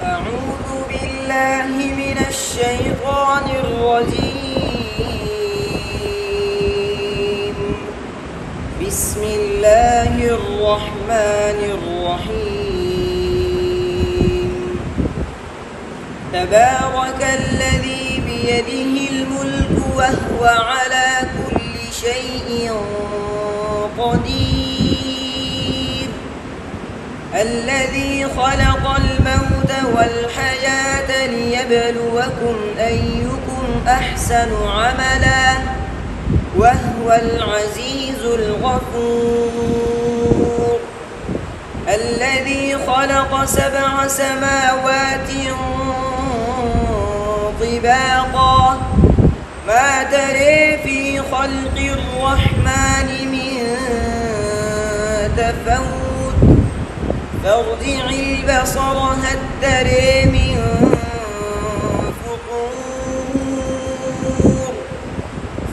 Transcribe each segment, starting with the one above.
أعوذ بالله من الشيطان الرجيم. بسم الله الرحمن الرحيم. تبارك الذي بيده الملك وهو على كل شيء قدير. الذي خلق الموت والحياة ليبلوكم أيكم أحسن عملا وهو العزيز الغفور. الذي خلق 7 سماوات طباقا ما ترى في خلق الرحمن من تفوت فارجع البصر هل ترى من فطور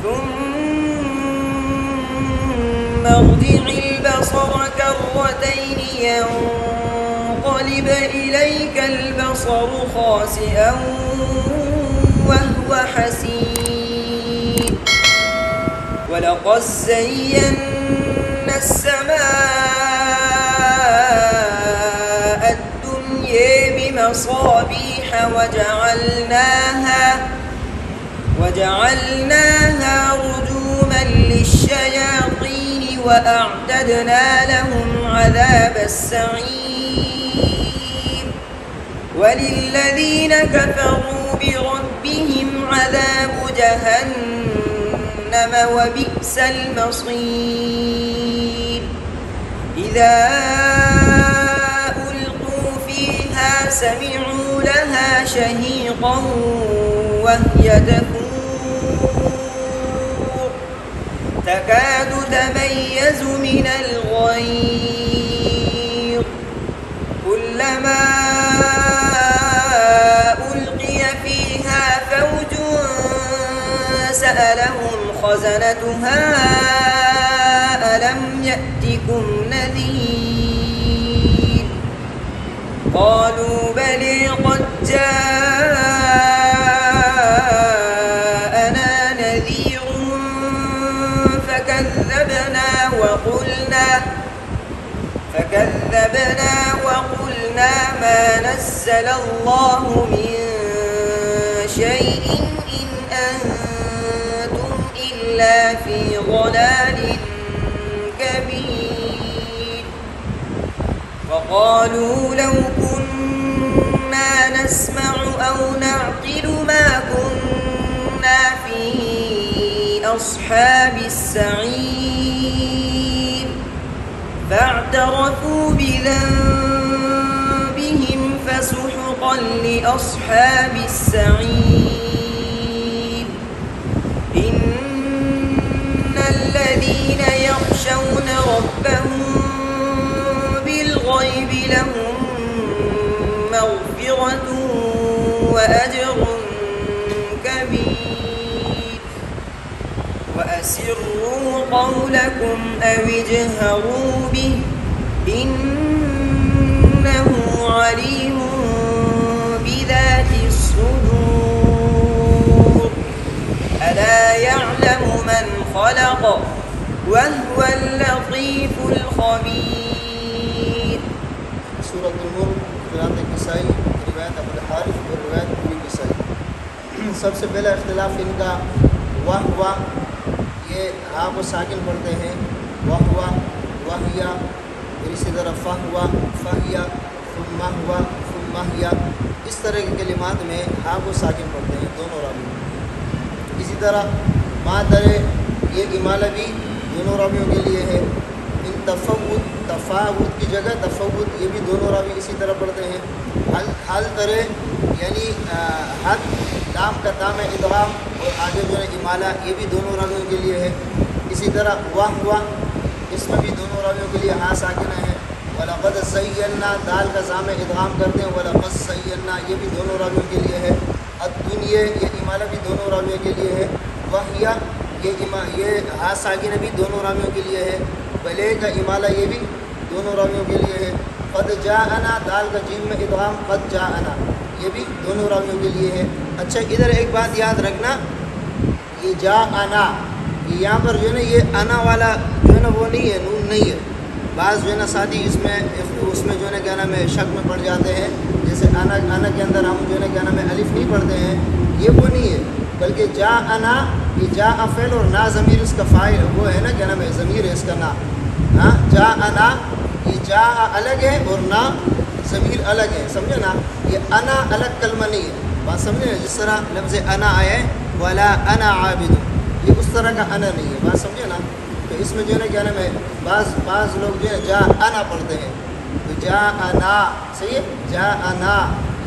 ثم ارجع البصر كرتين ينقلب إليك البصر خاسئا وهو حسير. ولقد زينا السماء الدنيا بمصابيح وجعلناها رجوما للشياطين وأعتدنا لهم عذاب السعير. وللذين كفروا بربهم عذاب جهنم وبئس المصير. إذا ألقوا فيها سمعوا لها شهيقا وهي تفور تكاد تميز من الغيظ كلما ألقي فيها فوج سألهم خزنتها ألم يأتكم نذير قالوا بلى قد جاءنا نذير فكذبنا وقلنا ما نزل الله من شيء إن أنتم إلا في ضلال كبير. وقالوا لو كنا نسمع أو نعقل ما كنا في أصحاب السعير. فاعترفوا بذنبهم فسحقا لأصحاب السعير. إن الذين يخشون ربهم بالغيب لهم مغفرة وأجر كبير. وأسروا قولكم أو اجهروا به إنه عليم بذات الصدور. ألا يعلم من خلق وهو اللطيف الخبير. سورة الملك قراءت किसाई रिवायत अबू हारिस और रिवायत अबू किसाई। सबसे पहला इख्तिलाफ इनका वाह वाह, ये हा को साकिन पढ़ते हैं वाह वाह वाहिया, फिर इसी तरह फ़ह हुआ फ़हिया फुम्मा हुआ फुम्माहिया। इस तरह के कलिमात में हा को साकिन पढ़ते हैं दोनों रावियों। इसी तरह मा दरे ये इमाला भी दोनों रावियों के लिए है। इन तफावुत की जगह तफावुत ये भी दोनों रावी इसी तरह पढ़ते हैं। हल तरे यानी हद दाम का दाम है इदगाम और आगे जो है इमाला, ये भी दोनों रावियों के लिए है। इसी तरह वाह हुआ, इसमें भी दोनों रावियों के लिए हाँ साकिन है। वलक़द ज़य्यना दाल का जाम इदगाम करते हैं वलक़द ज़य्यना, ये भी दोनों रावियों के लिए है। अद्दुनिया ये इमाला भी दोनों रावियों के लिए है। वहिया ये हाँ साकिन भी दोनों रावियों के लिए है। भले का इमाला ये भी दोनों रावियों के लिए है। क़द जाअना, दाल का जीम में इदगाम क़द जाअना, ये भी दोनों रावियों के लिए है। अच्छा इधर एक बात याद रखना, ये जाअना, ये यहाँ पर जो है ना ये अना वाला जो है ना वो नहीं है, नून नहीं है। बाज़ जो है ना साथी इसमें उसमें जो है ना क्या नाम है शक में पड़ जाते हैं, जैसे आना के अंदर हम जो है ना क्या नाम है अलिफ नहीं पढ़ते हैं, ये वो नहीं है, बल्कि जाअना ये जा फ़ेल और ना ज़मीर इसका फ़ाइल वो है ना क्या नाम है ज़मीर है इसका ना। हाँ जाअना ये जा अलग है और ना ज़मीर अलग है, समझे ना। ये अना अलग कलमा नहीं है, बात समझे ना। जिस तरह लफ्ज़ अना आया है वला अना आबिद, ये उस तरह का अना नहीं है, बात समझे ना। तो इसमें जो है ना क्या नाम है बाज़ लोग जो है जा अना पढ़ते हैं, तो जा अना सही है, जा अना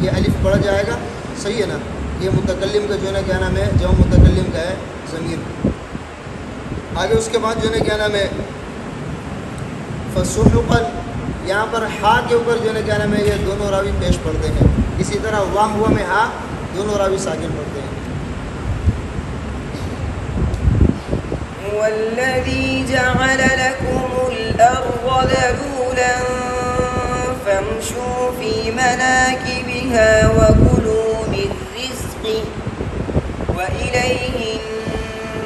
ये अलिफ पढ़ जाएगा, सही है ना। ये मुतकल्लिम का जो है ना क्या नाम है जो मुतकल्लिम का है ज़मीर। आगे उसके बाद जो है ना क्या नाम है फसुहुक़न, यहाँ पर हा के ऊपर जो है ना क्या नाम है ये दोनों रावी पेश पढ़ते हैं। इसी तरह वाह हुआ में हा दोनों रावी साकिन पढ़ते हैं। वल्लज़ी जअल लकुमुल अर्ज़ ज़लूलन फम्शू फ़ी मनाकिबिहा वकुलू मिन रिज़्क़िही व इलैहिन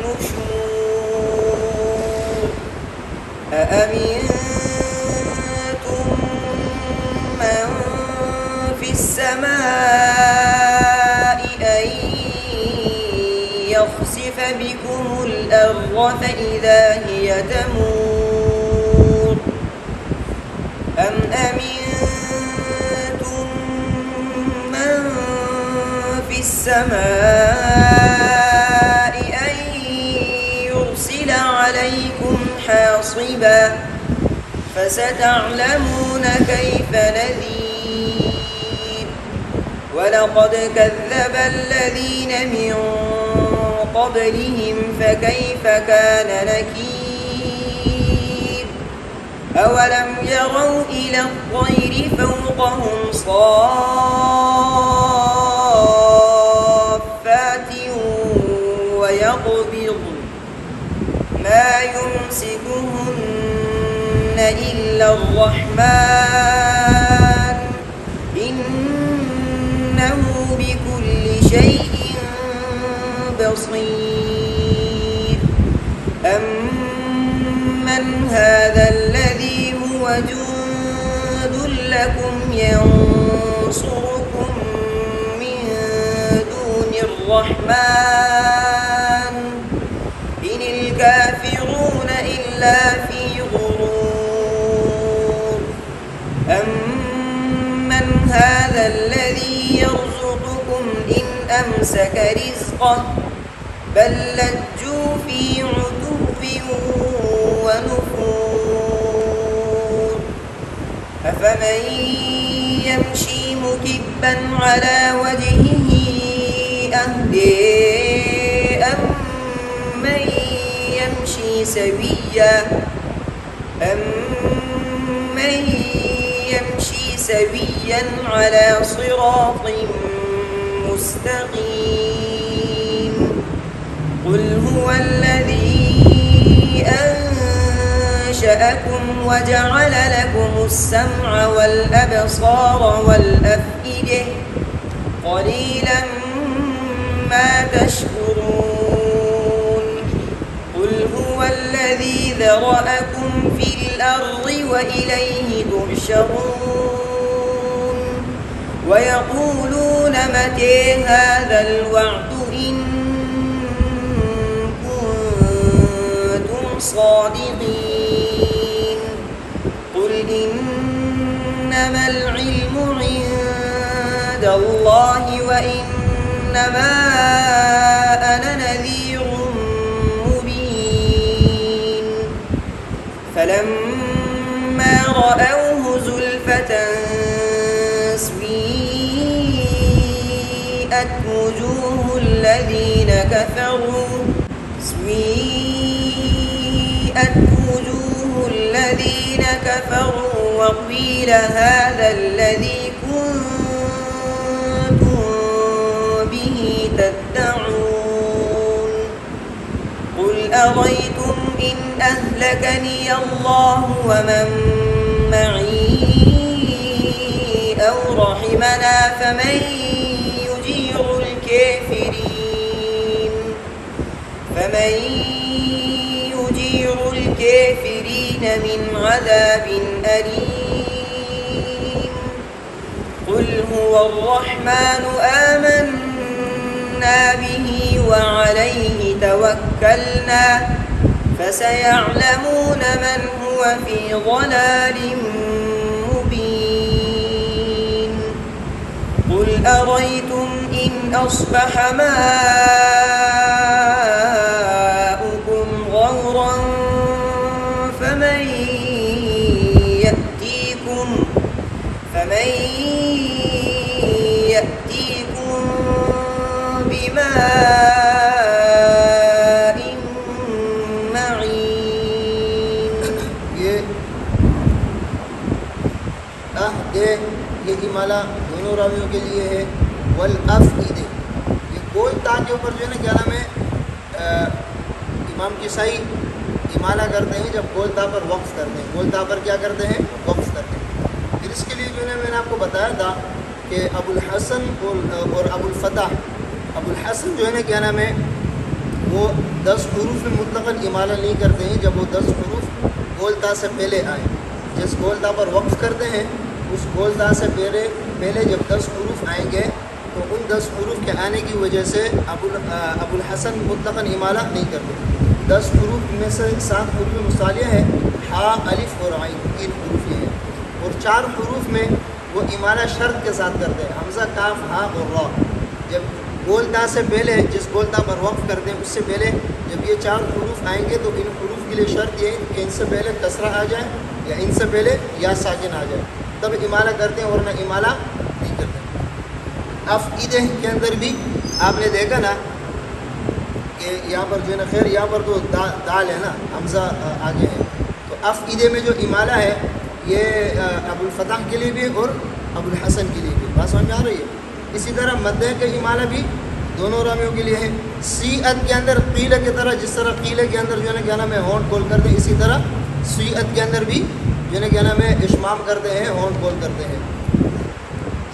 नुशूर। अअमिनतुम मन फ़िस समाइ अन यख़सिफ़ बिकुमुल अर्ज़ फ़इज़ा हिय तमूर अम अमिनतुम मन फ़िस समाइ अन युरसिल अलैकुम हासिबा फसतअलमून कैफ़ नज़ीर। वलक़द कज़्ज़ब الذين من قبلهم فكيف كان نكير। أولم يروا إلى الطير فوقهم صافات ويقبضن ما يمسكهن إلا الرحمن إنه بكل شيء بصير। أمن هذا الذي هو جند لكم ينصركم من دون الرحمن إن الكافرون إلا في غرور। أمن هذا الذي يرزقكم إن أمسك رزقه بل لجوا في عتو ونفور। أفمن يمشي مكبا على وجهه أهدى أمن يمشي سويا على صراط مستقيم. قل هو الذي أنشأكم وجعل لكم السمع والأبصار والأفئدة قليلا ما تشكرون. قل هو الذي ذرأكم في الأرض وإليه تحشرون. ويقولون متى هذا الوعد إن كنتم صادقين. قل إنما العلم عند الله وإنما أنا نذير مبين. فلما رأوه زلفة سيئت وجوه الذين كفروا وقيل هذا الذي كنتم به تدعون. قل أريتم إن أهلكني الله ومن معي لو رحمنا فمن يجير الكافرين من عذاب أليم قل هو الرحمن آمنا به وعليه توكلنا فسيعلمون من هو في ضلال مبين قل أريتم إن أصبح ماؤكم غورا فمن يأتيكم بماء معين یہ امالہ دونوں راویوں کے لیے ہے. والافئدہ یہ گول تا کے اوپر جو ہے نا کیا نام ہے امام کسائی امالہ کرتے ہیں جب گول تا پر وقف کرتے ہیں. گول تا پر کیا کرتے ہیں؟ وقف کرتے ہیں. پھر اس کے لیے جو ہے میں نے آپ کو بتایا تھا کہ ابو الحسن اور ابو الفتح، ابو الحسن جو ہے نا کیا نام ہے وہ 10 حروف میں مطلقاً امالہ نہیں کرتے ہیں جب وہ 10 حروف گول تا سے پہلے آئیں. جس گول تا پر وقف کرتے ہیں اس گول تا سے پہلے جب 10 حروف آئیں گے تو ان 10 حروف کے آنے کی وجہ سے ابو الحسن مطلقاً امالہ نہیں کرتے. 10 حروف میں سے 7 حروف مصالحہ ہے، حا، الف اور عین، 3 حروف یہ ہیں. اور 4 حروف میں وہ امالہ شرط کے ساتھ کرتے ہیں، حمزہ، کاف، ہا اور را. جب گول تا سے پہلے جس گول تا پر وقف کرتے ہیں اس سے پہلے جب یہ 4 حروف آئیں گے تو ان حروف کے لیے شرط یہ ہے کہ ان سے پہلے کسرہ آ جائے یا ان سے پہلے یا ساکن آ جائے تب امالہ کرتے ہیں، ورنہ امالہ نہیں کرتے. افئدہ کے اندر بھی آپ نے دیکھا نا کہ یہاں پر جو ہے نا خیر یہاں پر تو دال ہے نا، حمزہ آگے ہے، تو افئدہ میں جو امالہ ہے یہ ابو الفتح کے لیے بھی اور ابو الحسن کے لیے بھی. بات سمجھ میں آ رہی ہے؟ اسی طرح مدہ کا امالہ بھی دونوں رامیوں کے لیے ہے. سیعت کے اندر قیلہ کی طرح، جس طرح قیلہ کے اندر جو ہے نا کیا نام ہے ہونٹ کھول کرتے ہیں، اسی طرح سیعت کے اندر بھی جو ہے نا کیا نام ہے اشمام کرتے ہیں، ہونٹ کھول کرتے ہیں،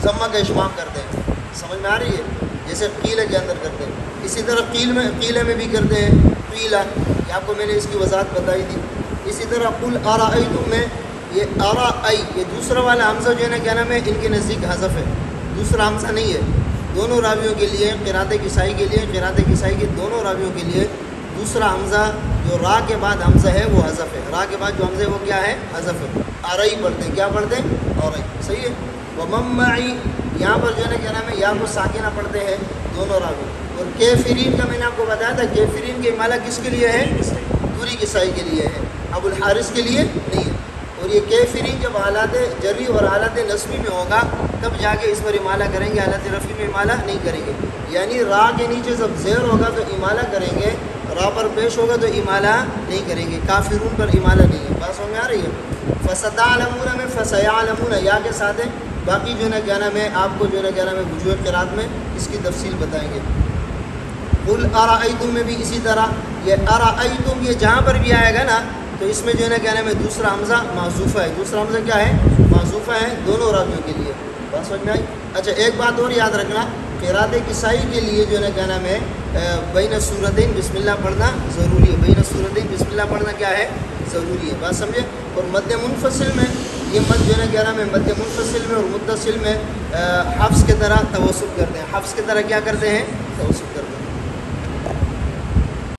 ضمہ کا اشمام کرتے ہیں. سمجھ میں آ رہی ہے؟ جیسے قیلہ کے اندر کرتے ہیں. اسی طرح قیلہ میں بھی کرتے ہیں قیلہ، یہ آپ کو میں نے اس کی وضاحت بتائی تھی. اسی طرح قل ارأیتم میں یہ ارأی یہ دوسرا والا حمزہ جو ہے نا کیا نام ہے ان کے نزدیک حذف ہے، دوسرا حمزہ نہیں ہے. دونوں راویوں کے لیے، قرات کسائی کے لیے، قرات کسائی کے دونوں راویوں کے لیے دوسرا حمزہ جو را کے بعد حمزہ ہے وہ حذف ہے. را کے بعد جو حمزہ ہے وہ کیا ہے؟ حذف ہے. ارأی پڑھتے ہیں، کیا پڑھتے ہیں؟ ارأی. صحیح ہے. ومن معی یہاں پر جو ہے نا کیا نام ہے یا کو ساکنہ پڑھتے ہیں دونوں راوی. اور کیفرین کا میں نے آپ کو بتایا تھا، کیفرین کے امالہ کس کے لیے ہے؟ پوری کسائی کے لیے ہے، ابو الحارث کے لیے نہیں ہے. اور یہ کیفرین جب حالات جری اور حالات نصبی میں ہوگا تب جا کے اس پر امالہ کریں گے، حالات رفعی میں امالہ نہیں کریں گے. یعنی را کے نیچے جب زیر ہوگا تو امالہ کریں گے، را پر پیش ہوگا تو امالہ نہیں کریں گے. کافرون پر امالہ نہیں ہے. بات سمجھ میں آ رہی ہے؟ فستعلمون میں فسیعلمون یا کے ساتھ ہے. باقی جو ہے نا کیا نام ہے آپ کو جو ہے نا کیا نام ہے وجوہ قرات میں اس کی تفصیل بتائیں گے. قل ارأیتم میں بھی اسی طرح یہ ارأیتم یہ جہاں پر بھی آئے گا نا تو اس میں جو ہے نا کیا نام ہے دوسرا حمزہ معذوفہ ہے. دوسرا حمزہ کیا ہے؟ معذوفہ ہے دونوں راویوں کے لیے. بات سمجھ میں آئی؟ اچھا ایک بات اور یاد رکھنا، قرات کسائی کے لیے جو ہے نا کیا نام ہے بین السورتین بسم اللہ پڑھنا ضروری ہے. بین السورتین بسم اللہ پڑھنا کیا ہے؟ ضروری ہے. بات سمجھے؟ اور مد منفصل میں یہ مد جو ہے نا کیا نام ہے مد منفصل میں اور متصل میں حفظ کی طرح توسط کرتے ہیں. حفظ کی طرح کیا کرتے ہیں؟ توسط کرتے ہیں.